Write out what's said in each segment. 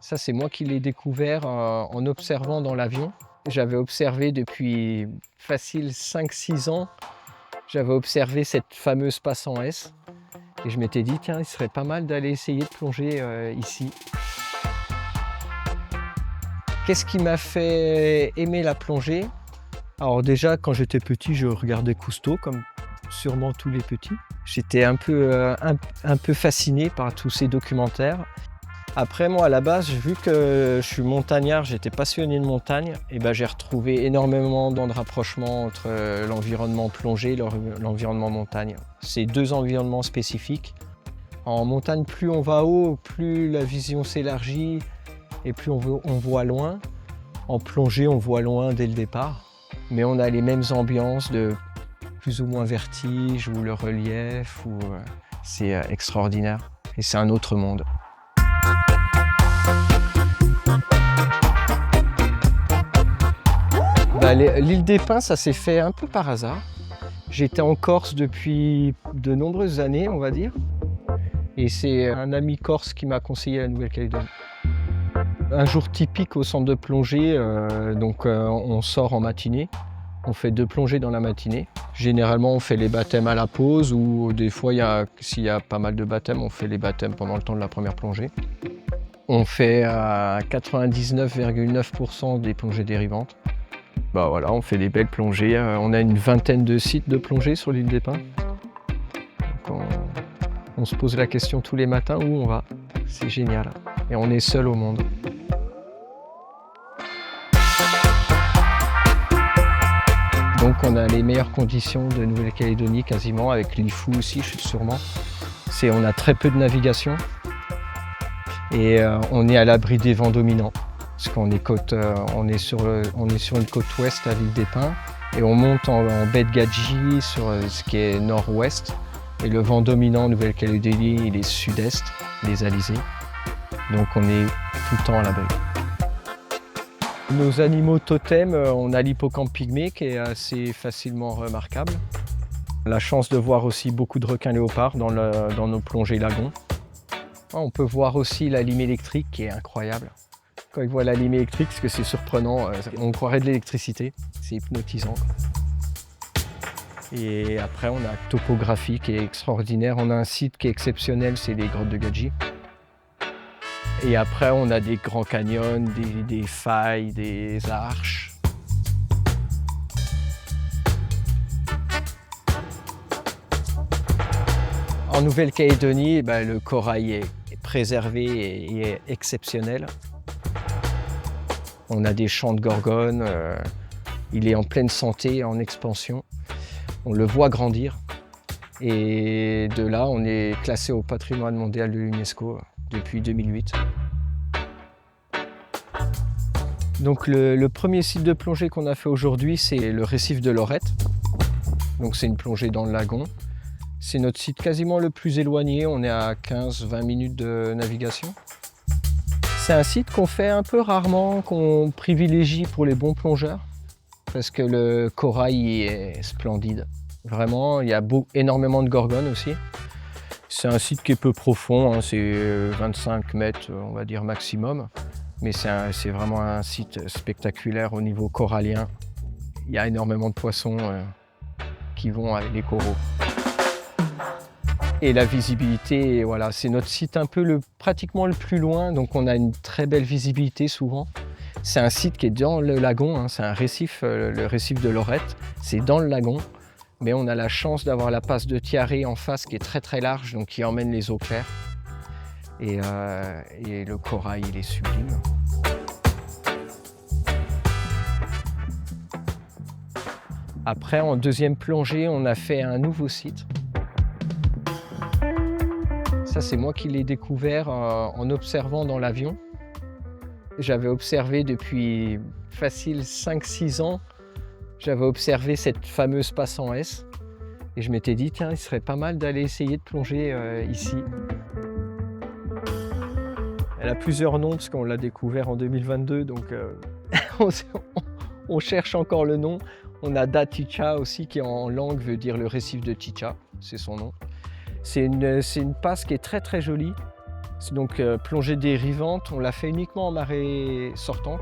Ça, c'est moi qui l'ai découvert en observant dans l'avion. J'avais observé depuis facile 5-6 ans, j'avais observé cette fameuse passe en S. Et je m'étais dit, tiens, il serait pas mal d'aller essayer de plonger ici. Qu'est-ce qui m'a fait aimer la plongée? Alors déjà, quand j'étais petit, je regardais Cousteau, comme sûrement tous les petits. J'étais un peu fasciné par tous ces documentaires. Après, moi, à la base, vu que je suis montagnard, j'étais passionné de montagne, et ben, j'ai retrouvé énormément de rapprochements entre l'environnement plongée et l'environnement montagne. C'est deux environnements spécifiques. En montagne, plus on va haut, plus la vision s'élargit et plus on voit loin. En plongée, on voit loin dès le départ, mais on a les mêmes ambiances de plus ou moins vertige ou le relief. C'est extraordinaire et c'est un autre monde. L'île des Pins, ça s'est fait un peu par hasard. J'étais en Corse depuis de nombreuses années, on va dire. Et c'est un ami corse qui m'a conseillé la Nouvelle-Calédonie. Un jour typique au centre de plongée, on sort en matinée. On fait 2 plongées dans la matinée. Généralement, on fait les baptêmes à la pause ou des fois, s'il y a pas mal de baptêmes, on fait les baptêmes pendant le temps de la première plongée. On fait à 99,9% des plongées dérivantes. Voilà, on fait des belles plongées. On a une vingtaine de sites de plongée sur l'île des Pins. On se pose la question tous les matins où on va. C'est génial. Et on est seul au monde. Donc on a les meilleures conditions de Nouvelle-Calédonie quasiment, avec l'IFU aussi sûrement. On a très peu de navigation et on est à l'abri des vents dominants. Parce qu'on est sur une côte ouest à l'île des Pins et on monte en baie de Gadji sur ce qui est nord-ouest. Et le vent dominant en Nouvelle-Calédonie, il est sud-est, les alizés. Donc on est tout le temps à l'abri. Nos animaux totems, on a l'hippocampe pygmée qui est assez facilement remarquable. La chance de voir aussi beaucoup de requins léopards dans nos plongées lagons. On peut voir aussi la lime électrique qui est incroyable. Quand ils voient la lime électrique, parce que c'est surprenant, on croirait de l'électricité, c'est hypnotisant. Et après, on a la topographie qui est extraordinaire. On a un site qui est exceptionnel, c'est les grottes de Gadji. Et après, on a des grands canyons, des failles, des arches. En Nouvelle-Calédonie, le corail est préservé et est exceptionnel. On a des champs de gorgones, il est en pleine santé, en expansion. On le voit grandir. Et de là, on est classé au patrimoine mondial de l'UNESCO depuis 2008. Donc le premier site de plongée qu'on a fait aujourd'hui, c'est le récif de Lorette. Donc c'est une plongée dans le lagon. C'est notre site quasiment le plus éloigné, on est à 15-20 minutes de navigation. C'est un site qu'on fait un peu rarement, qu'on privilégie pour les bons plongeurs, parce que le corail est splendide. Vraiment, il y a énormément de gorgones aussi. C'est un site qui est peu profond, c'est 25 mètres, on va dire maximum. Mais c'est vraiment un site spectaculaire au niveau corallien. Il y a énormément de poissons qui vont avec les coraux. Et la visibilité, voilà, c'est notre site un peu pratiquement le plus loin, donc on a une très belle visibilité souvent. C'est un site qui est dans le lagon, c'est un récif, le récif de Lorette, c'est dans le lagon. Mais on a la chance d'avoir la passe de Tiaré en face qui est très très large, donc qui emmène les eaux claires. Et le corail, il est sublime. Après, en deuxième plongée, on a fait un nouveau site. Ça, c'est moi qui l'ai découvert en observant dans l'avion. J'avais observé depuis facile 5-6 ans, j'avais observé cette fameuse passe en S. Et je m'étais dit, tiens, il serait pas mal d'aller essayer de plonger ici. Elle a plusieurs noms parce qu'on l'a découvert en 2022, donc on cherche encore le nom. On a Da Ticha aussi qui en langue veut dire le récif de Ticha, c'est son nom. C'est une passe qui est très très jolie. C'est donc plongée dérivante, on l'a fait uniquement en marée sortante.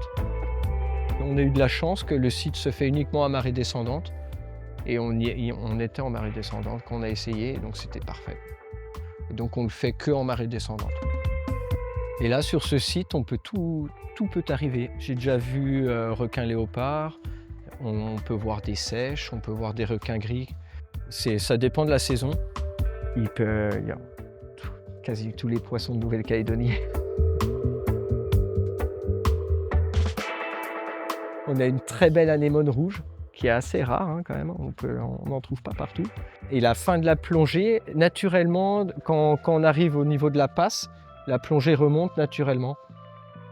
On a eu de la chance que le site se fait uniquement à marée descendante. Et on était en marée descendante quand on a essayé, donc c'était parfait. Et donc on le fait que en marée descendante. Et là, sur ce site, tout peut arriver. J'ai déjà vu requins léopards, on peut voir des seiches, on peut voir des requins gris. Ça dépend de la saison. Il y a quasi tous les poissons de Nouvelle-Calédonie. On a une très belle anémone rouge, qui est assez rare hein, quand même, on n'en trouve pas partout. Et la fin de la plongée, naturellement, quand on arrive au niveau de la passe, la plongée remonte naturellement.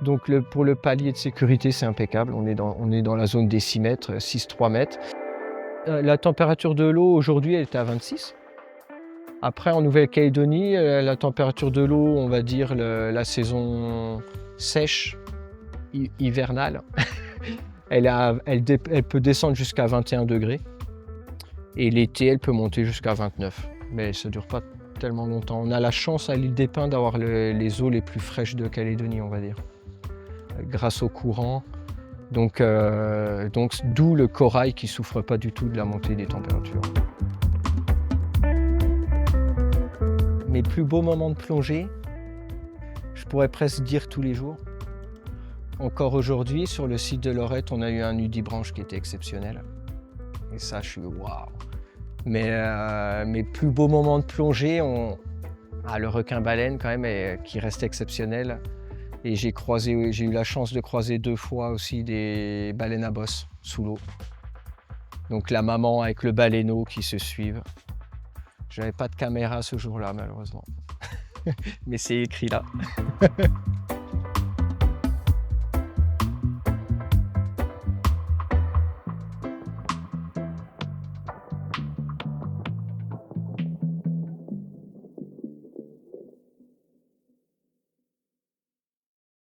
Donc pour le palier de sécurité, c'est impeccable. On est dans la zone des 6 mètres, 6-3 mètres. La température de l'eau aujourd'hui, elle était à 26. Après, en Nouvelle-Calédonie, la température de l'eau, on va dire la saison sèche, hivernale, elle peut descendre jusqu'à 21 degrés. Et l'été, elle peut monter jusqu'à 29. Mais ça ne dure pas tellement longtemps. On a la chance à l'île des Pins d'avoir les eaux les plus fraîches de Calédonie, on va dire, grâce au courant. Donc d'où le corail qui ne souffre pas du tout de la montée des températures. Mes plus beaux moments de plongée, je pourrais presque dire tous les jours. Encore aujourd'hui, sur le site de Lorette, on a eu un nudibranche qui était exceptionnel. Et ça, je suis waouh! Mais mes plus beaux moments de plongée, le requin-baleine quand même, qui reste exceptionnel. Et j'ai eu la chance de croiser 2 fois aussi des baleines à bosse sous l'eau. Donc la maman avec le baleineau qui se suivent. J'avais pas de caméra ce jour-là, malheureusement. Mais c'est écrit là.